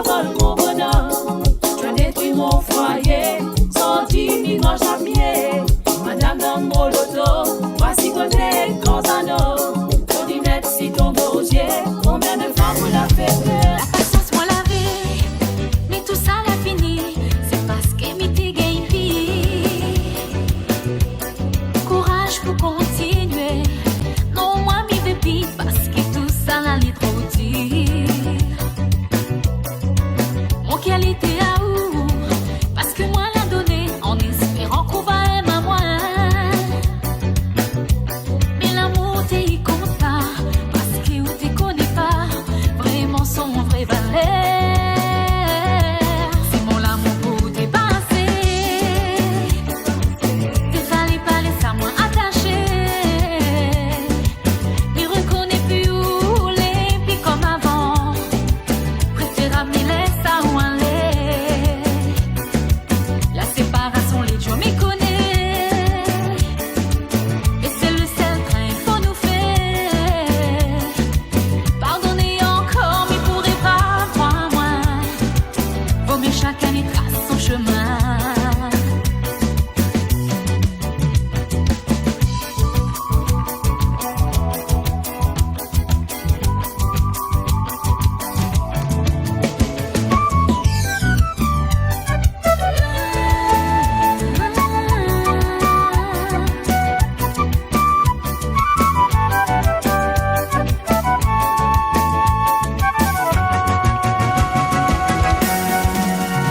vol mon bonheur. Tu détruis mon foyer, sorti mi mange à pied. Madame dans mon loto, voici côté grands anneaux. Ton dinette si tombe aux yeux, combien de femmes vous la fait peur. La patience moi la vie, mais tout ça l'a fini. C'est parce que m'y t'es gagné. Courage pour continuer. Non moi m'y vais pis parce que tout ça l'a li trop dit. Mon qualité à où? Parce que moi l'a donné en espérant qu'on va aimer à moi. Mais l'amour t'es y compte pas parce que ou t'es connais pas vraiment son vrai valeur. C'est mon amour pour t'es passé. T'es fallait pas laisser à moi attaché. Mais reconnais plus où les puis comme avant. Préfère me laisser à où aller. La séparation les jours m'y connaît. Et c'est le seul train faut nous faire. Pardonnez encore, mais pourrez pas croire moi. Vaut mieux chacun y trace son chemin.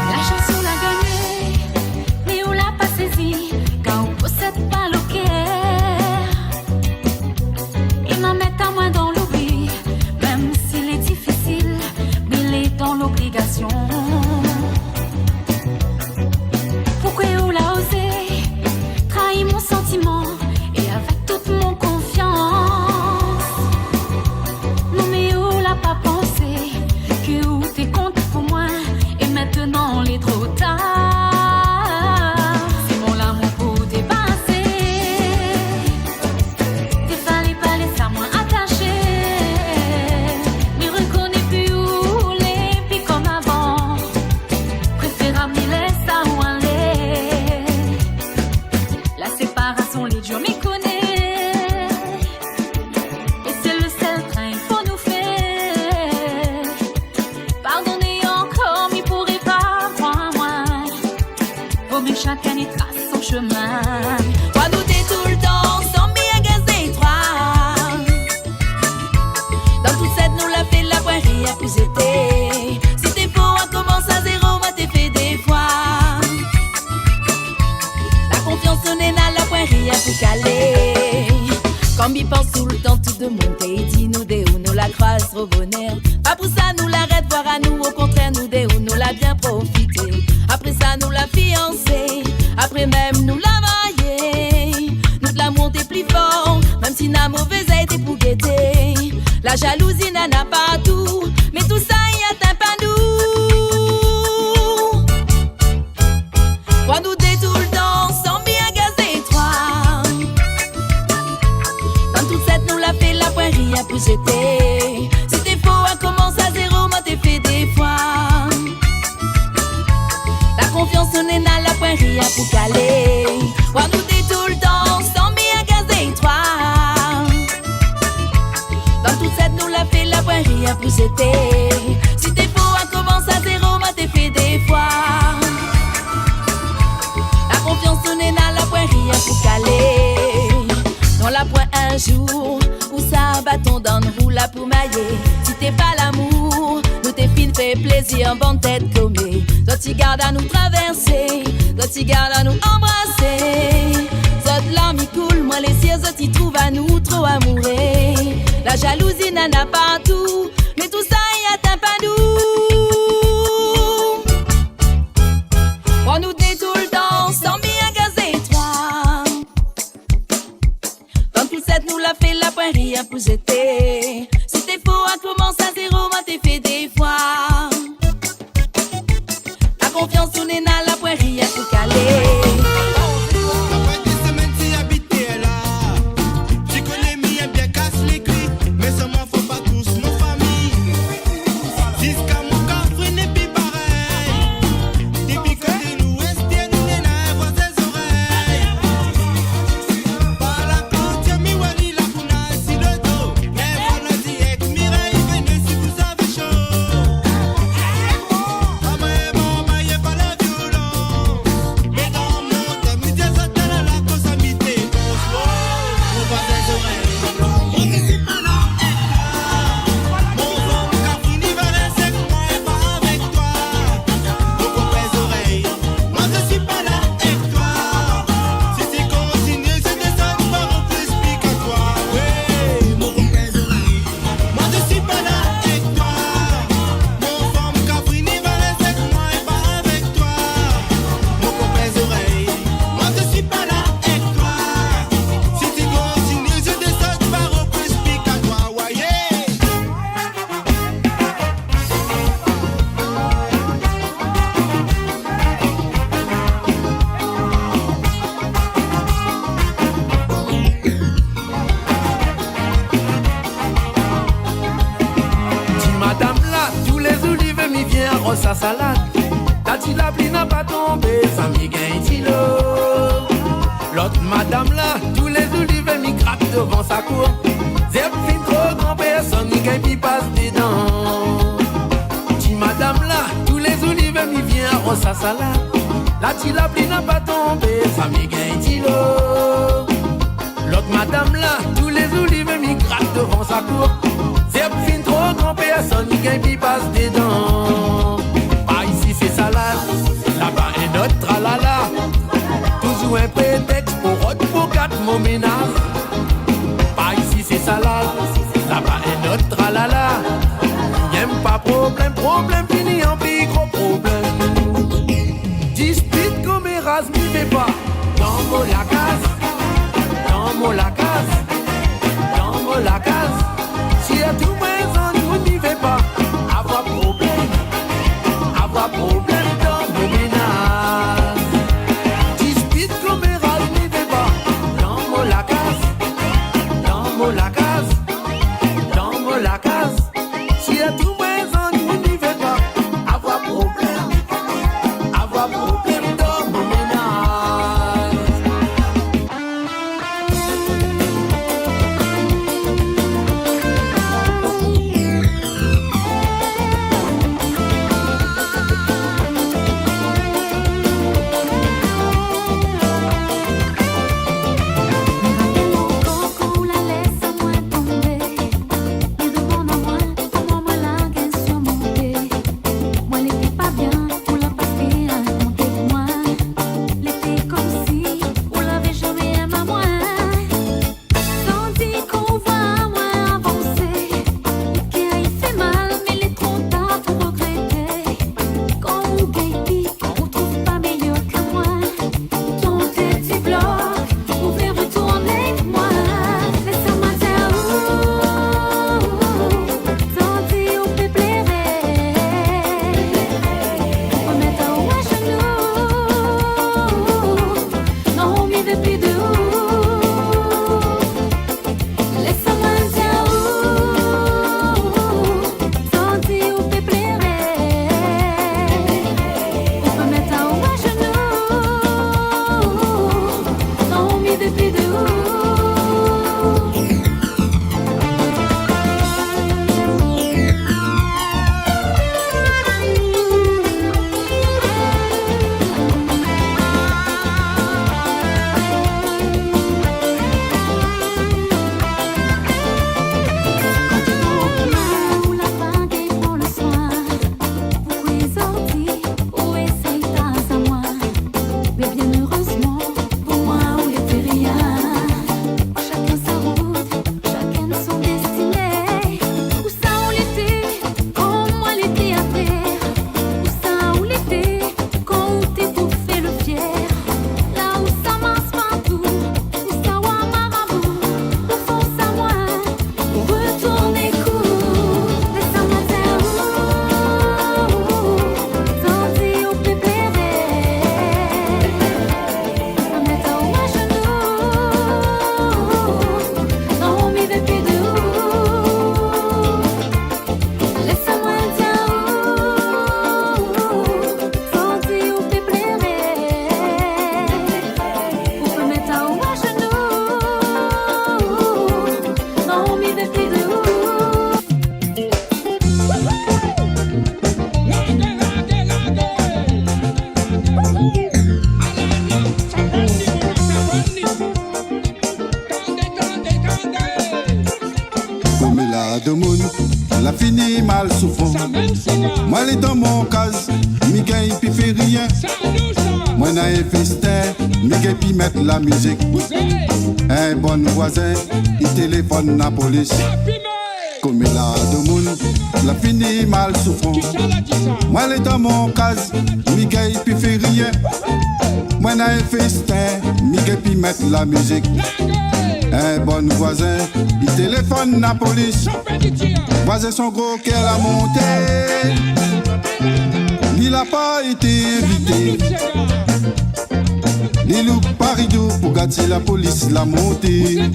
La chance on l'a gagnée, mais on l'a pas saisie, car on possède pas le cœur. Il m'en met à moi dans l'oubli, même s'il est difficile, mais il est dans l'obligation. Pourquoi on l'a osé trahir mon sentiment et avec toute mon confiance? Non mais on l'a pas pensé que où t'es compte pour moi et maintenant il est trop tard. C'est mon amour pour dépasser. T'es fallait pas laisser à moi attaché. Mais reconnais plus où les puis comme avant. Préfère me laisser à où aller. La séparation les jours m'y connaît. Et c'est le seul train faut nous faire. Pardonnez encore, mais pourrez pas croire moi. Vaut mieux chacun y trace son chemin. Moi nous t'es tout le temps sans bien gazer trois. Dans toute cette nous l'a fait la poirie à plus été. Si t'es faux on commence à zéro, moi t'es fait des fois. La confiance on est dans la poirie à tout caler. Comme il pense tout le temps tout de monde et dit nous des où nous la croise trop bonheur. Pas pour ça nous l'arrête voir à nous, au contraire nous des où nous l'a bien profité. Après ça nous l'a fiancé, après même nous l'a marié. Nous de l'amour t'es plus fort, même si la mauvaise a été pour guetter. La jalousie n'en a pas tout, mais tout ça y atteint pas nous. Moi nous t'es tout le temps sans bien gazer trois. Dans toute cette nous l'a fait la poirie à plus été. Si t'es faux on commence à zéro, moi t'es fait des fois. La confiance on est dans la poirie à pour caler. Moi nous t'es tout le temps sans bien gazer trois. Dans toute cette nous l'a fait la poirie à plus été. Si t'es faux on commence à zéro, moi t'es fait des fois. La confiance on est dans la poirie à pour caler. Dans la pointe un jour où ça bâton dans le roule pour mailler. Si t'es pas l'amour, nous t'es fine fait plaisir, bonne tête gommée. Toi tu gardes à nous traverser, toi tu gardes à nous embrasser. Zot l'arme coule, moi les sièges tu trouves à nous trop amoureux. La jalousie n'en a pas tout, mais tout ça y atteint pas nous. On nous dit tout le temps sans bien gazer toi. Dans tout cette nous l'a fait la poirie à plus été. Si t'es faux on commence à zéro, moi t'es fait des fois. La confiance on est dans la poirie à tout caler. Mais ça m'en faut pas tous nos familles. Jusqu'à mon gars. sa salade. La tilapli n'a pas tombé, ça m'y gagne tilo. L'autre madame là, tous les olives m'y gratte devant sa cour. Zep fin trop grand, personne m'y gagne puis passe dedans. Ti madame là, tous les olives m'y vient à sa salade. La tilapli n'a pas tombé, ça m'y gagne tilo. L'autre madame là, tous les olives m'y gratte devant sa cour. Zep fin trop grand, personne m'y gagne puis passe dedans. Par ici c'est salade, là-bas un autre tralala. Toujours un prétexte pour autre pour quatre mon ménage. Par ici c'est salade, là-bas un autre tralala. Y'aime pas problème, problème fini en plus gros problème. Dispute comme Erasme n'y fait pas. Dans mon la case, dans mon la case, dans mon la case. Si y'a tout maison, nous n'y fait pas. Avoir problème, avoir problème dans mon ménage. Dispute comme Erasme n'y fait pas. Dans mon la case, dans mon la case, dans mon la case. Si y'a tout maison, nous n'y fait pas. Avoir problème dans mon ménage. Quand la laisse à moi tomber, il demande à moi comment moi la gagne surmonter. Moi l'étais pas bien, on l'a pas fait raconter de moi. L'été comme si on l'avait jamais aimé à moi. Tandis qu'on voit moins avancer, qu'il fait mal, mais il est trop tard pour regretter. Quand on gagne, on trouve pas meilleur que moi. Ton petit bloc, vous pouvez retourner avec moi. Laisse-moi dire tandis on peut plairer. On met à haut à genoux. Non, m'y veut plus de laisse-moi dire tandis on peut plairer. On peut mettre à haut à genoux. Non, m'y veut plus de où la vague est pour le soir. Pour les orties, où essaye ta à moi. Mais bien heureusement, pour moi, où l'était rien. Chacun sa route, chacun son destinée. Où ça, où l'était, quand moi l'étais à terre. Où ça, où l'était, quand où t'es bouffé le fier. Là où ça marche partout, où ça, où à marabout. Où force à moi, pour retourner court. Laisse-moi dire tandis on peut plairer. On met à haut à genoux. Non, m'y veut plus de laisse-moi dire tandis on peut plairer. On peut mettre à haut à genoux. Non, m'y veut plus de Comme la de moun, la fini mal souffrant. Moi les dans mon case, mi gagne puis fait rien. Moi n'a un festin, mi gagne puis mettre la musique. Un bon voisin, il téléphone la police. Comme la de moun, la fini mal souffrant. Moi les dans mon case, mi gagne puis fait rien. Moi n'a un festin, mi gagne puis mettre la musique. Un bon voisin, il téléphone la police. Voisin son gros qu'elle a monté. Il n'a pas été invité. Il loup Paris-Dou pour gâter la police l'a monté.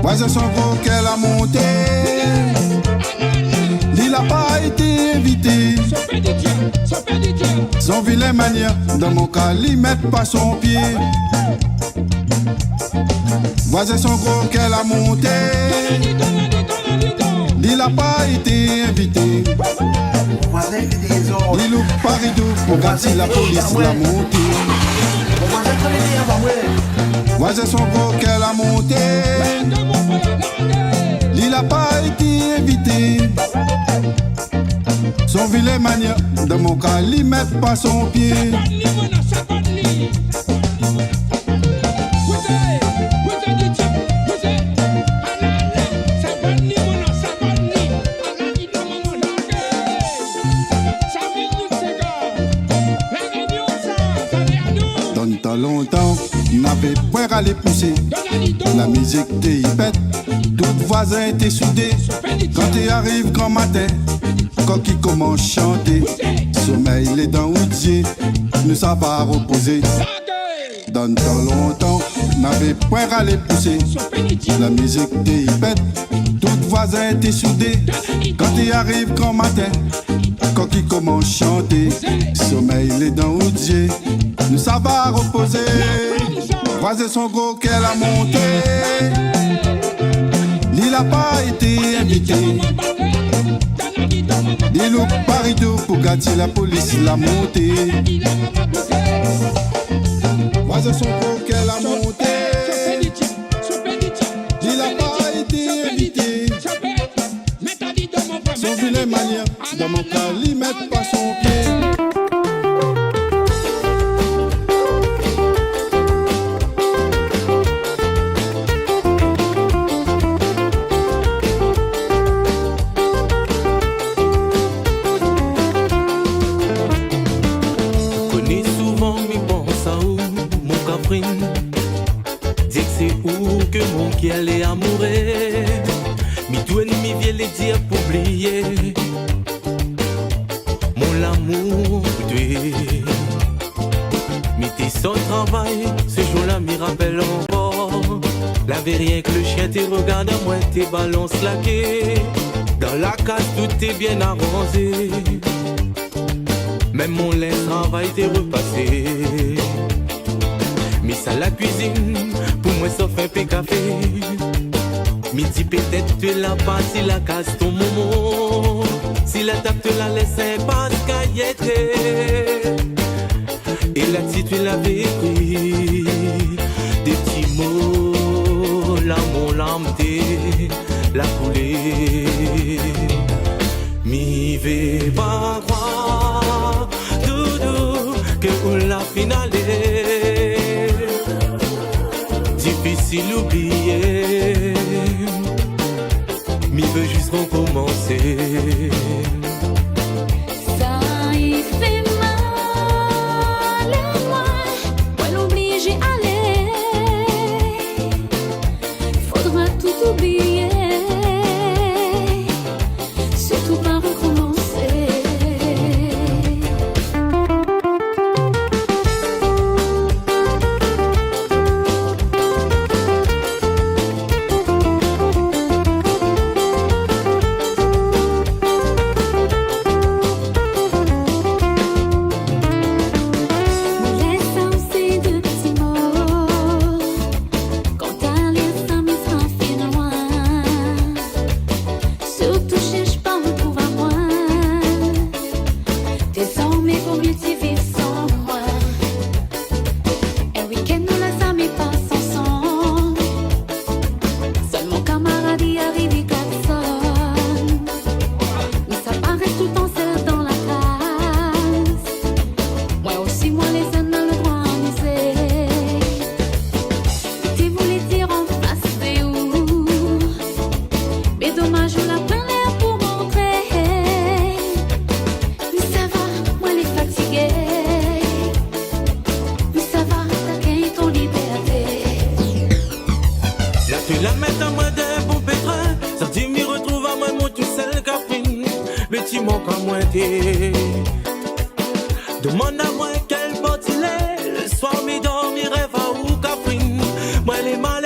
Voisin son gros qu'elle a monté. Il n'a pas été invité. Son vilain manière, dans mon cas, lui mettre pas son pied. Voisin son gros qu'elle a monté. Il n'a pas été invité. Il loupe Paris-Dou pour gâter la police l'a monté. Voisin son gros qu'elle a monté. Il n'a pas été invité. Son vilain manière, dans mon cas, il met pas son pied. Dans le temps longtemps, il n'avait point à les pousser. La musique t'es pète, tout voisin était soudé. Quand tu arrives grand matin, quand il commence à chanter, sommeil les dents oudier, nous ça va reposer. Dans le temps longtemps, n'avait point à les pousser. La musique t'es pète, tout voisin était soudé. Quand il arrive grand matin, quand il commence à chanter, sommeil les dents oudier, nous ça va reposer. Voisin son gros qu'elle a monté. Il n'a pas été invité. Il loupe Paris-Dou pour gâter la police l'a monté. Voisin son gros qu'elle a monté. Il n'a pas été invité. Son vilain manière, dans mon cas, il met pas son pied. Dis que c'est où que mon cœur est amoureux. Mi douane mi vient les dire pour oublier mon amour doué. Mi t'es sans travail, ce jour-là m'y rappelle encore. La vie rien que le chien te regarde à moi, tes balances laquées. Dans la case tout est bien arrangé. Même mon lait travail t'est repassé. Mis à la cuisine, pour moi ça fait un peu café. Midi peut-être tu l'as pas si la casse ton moment. Si la table te la laisse un passe caillette. Et là si tu l'avais écrit des petits mots, l'amour l'âme la coulée. Mi vais pas croire, doudou, que on l'a finalé. Difficile oublier, mais veut juste recommencer. Ça y fait mal à moi, moi l'obliger à aller. Faudra tout oublier, surtout pas recommencer. Demande à moi quel bot il est. Le soir, mi dormi, rêve à où Caprine. Moi, les malheureux.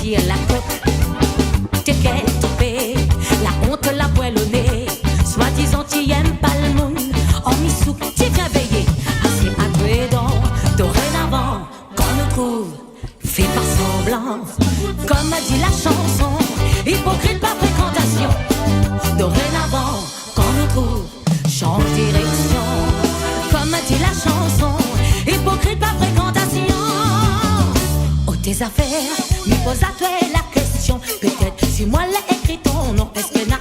tire la tête, t'es qu'elle tombée, la honte la poêle au nez. Soi-disant t'y aimes pas le monde, en missou t'y viens veiller. Assez à toi donc, dorénavant, qu'on nous trouve, fais pas semblant. Comme a dit la chanson, hypocrite par fréquentation. Dorénavant, qu'on nous trouve, change direction. Comme a dit la chanson, hypocrite par fréquentation. Oh tes affaires, me pose à toi la question. Peut-être si moi l'ai écrit ton nom, est-ce que n'a